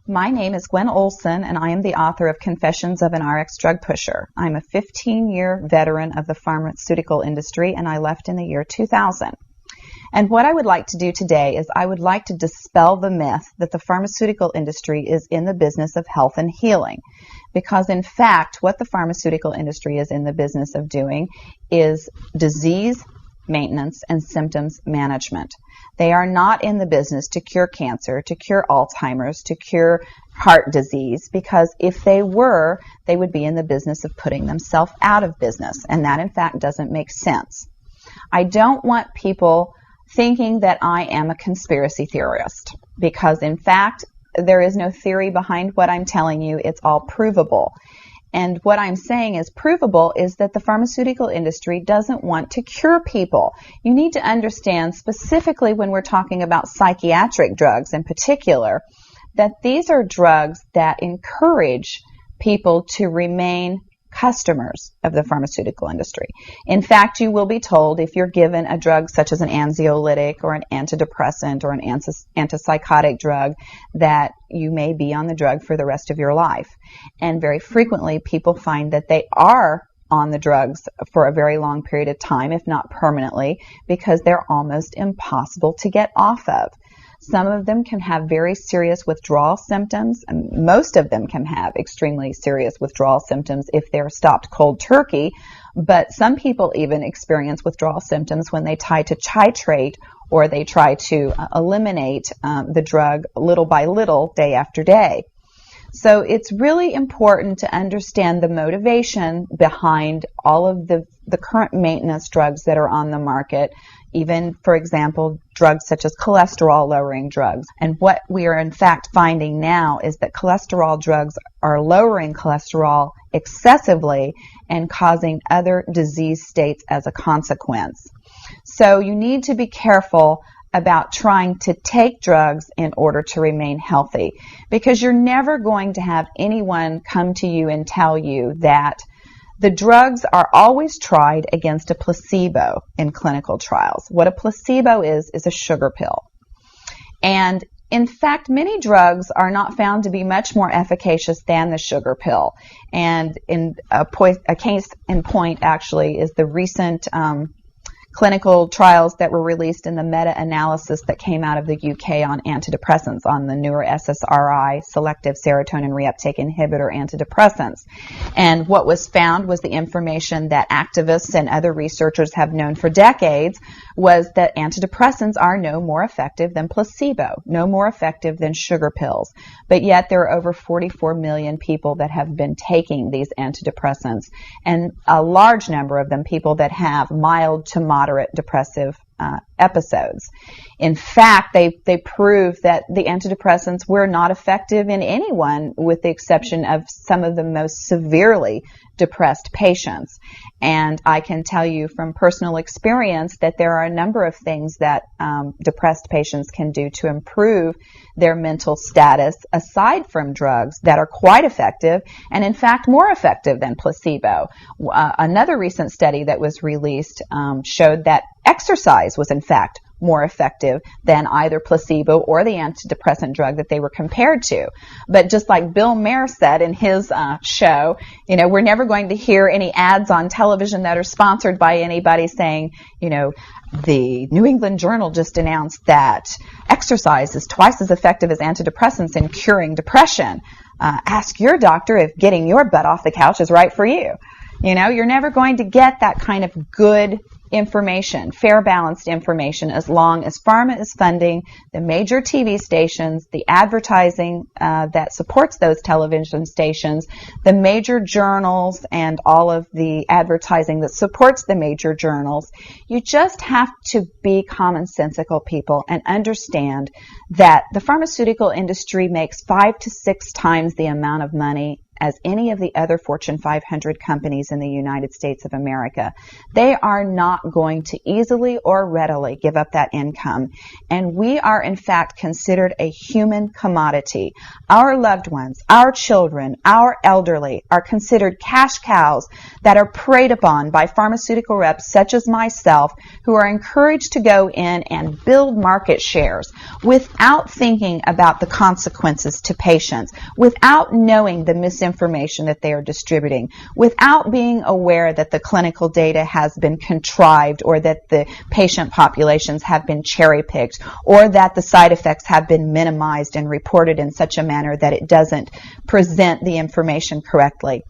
My name is Gwen Olson, and I am the author of Confessions of an RX Drug Pusher. I'm a 15-year veteran of the pharmaceutical industry, and I left in the year 2000. And what I would like to do today is I would like to dispel the myth that the pharmaceutical industry is in the business of health and healing. Because in fact, what the pharmaceutical industry is in the business of doing is disease maintenance and symptoms management. They are not in the business to cure cancer, to cure Alzheimer's, to cure heart disease, because if they were, they would be in the business of putting themselves out of business, and that in fact doesn't make sense. I don't want people thinking that I am a conspiracy theorist, because in fact there is no theory behind what I'm telling you. It's all provable. And what I'm saying is provable is that the pharmaceutical industry doesn't want to cure people. You need to understand, specifically when we're talking about psychiatric drugs in particular, that these are drugs that encourage people to remain customers of the pharmaceutical industry. In fact, you will be told if you're given a drug such as an anxiolytic or an antidepressant or an antipsychotic drug that you may be on the drug for the rest of your life. And very frequently people find that they are on the drugs for a very long period of time, if not permanently, because they're almost impossible to get off of. Some of them can have very serious withdrawal symptoms, and most of them can have extremely serious withdrawal symptoms if they're stopped cold turkey, but some people even experience withdrawal symptoms when they try to titrate or they try to eliminate the drug little by little, day after day. So it's really important to understand the motivation behind all of the current maintenance drugs that are on the market, even, for example, drugs such as cholesterol-lowering drugs. And what we are in fact finding now is that cholesterol drugs are lowering cholesterol excessively and causing other disease states as a consequence. So you need to be careful about trying to take drugs in order to remain healthy, because you're never going to have anyone come to you and tell you that the drugs are always tried against a placebo in clinical trials. What a placebo is a sugar pill. And in fact, many drugs are not found to be much more efficacious than the sugar pill. And in a case in point actually is the recent clinical trials that were released in the meta-analysis that came out of the UK on antidepressants, on the newer SSRI, selective serotonin reuptake inhibitor antidepressants. And what was found was the information that activists and other researchers have known for decades, was that antidepressants are no more effective than placebo, no more effective than sugar pills. But yet there are over 44 million people that have been taking these antidepressants, and a large number of them people that have mild to moderate depressive episodes. In fact, they prove that the antidepressants were not effective in anyone, with the exception of some of the most severely depressed patients. And I can tell you from personal experience that there are a number of things that depressed patients can do to improve their mental status aside from drugs that are quite effective, and in fact more effective than placebo. Another recent study that was released showed that exercise was in fact more effective than either placebo or the antidepressant drug that they were compared to. But just like Bill Maher said in his show, you know, we're never going to hear any ads on television that are sponsored by anybody saying, you know, the New England Journal just announced that exercise is twice as effective as antidepressants in curing depression. Ask your doctor if getting your butt off the couch is right for you. You know, you're never going to get that kind of good information, fair, balanced information, as long as pharma is funding the major TV stations, the advertising that supports those television stations, the major journals, and all of the advertising that supports the major journals. You just have to be commonsensical people and understand that the pharmaceutical industry makes 5 to 6 times the amount of money as any of the other Fortune 500 companies in the United States of America. They are not going to easily or readily give up that income. And we are, in fact, considered a human commodity. Our loved ones, our children, our elderly are considered cash cows that are preyed upon by pharmaceutical reps such as myself, who are encouraged to go in and build market shares without thinking about the consequences to patients, without knowing the misinformation that they are distributing, without being aware that the clinical data has been contrived, or that the patient populations have been cherry-picked, or that the side effects have been minimized and reported in such a manner that it doesn't present the information correctly.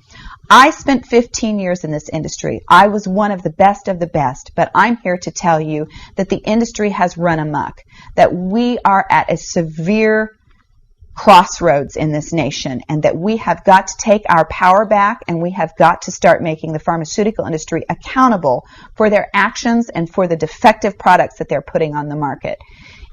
I spent 15 years in this industry. I was one of the best, but I'm here to tell you that the industry has run amok, that we are at a severe crossroads in this nation, and that we have got to take our power back, and we have got to start making the pharmaceutical industry accountable for their actions and for the defective products that they're putting on the market.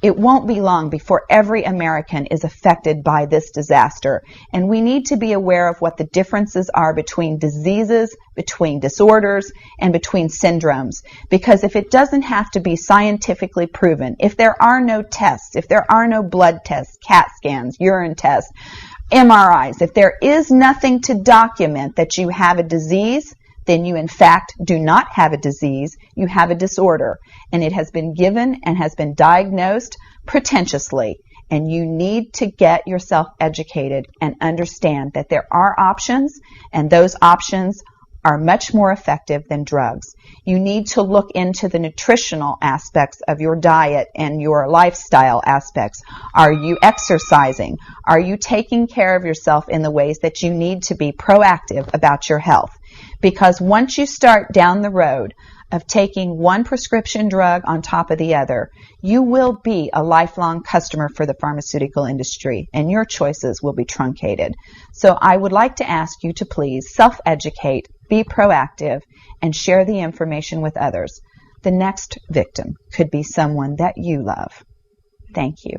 It won't be long before every American is affected by this disaster, and we need to be aware of what the differences are between diseases, between disorders, and between syndromes. Because if it doesn't have to be scientifically proven, if there are no tests, if there are no blood tests, CAT scans, urine tests, MRIs, if there is nothing to document that you have a disease, then you in fact do not have a disease, you have a disorder, and it has been given and has been diagnosed pretentiously, and you need to get yourself educated and understand that there are options, and those options are much more effective than drugs. You need to look into the nutritional aspects of your diet and your lifestyle aspects. Are you exercising? Are you taking care of yourself in the ways that you need to be proactive about your health? Because once you start down the road of taking one prescription drug on top of the other, you will be a lifelong customer for the pharmaceutical industry, and your choices will be truncated. So I would like to ask you to please self-educate, be proactive, and share the information with others. The next victim could be someone that you love. Thank you.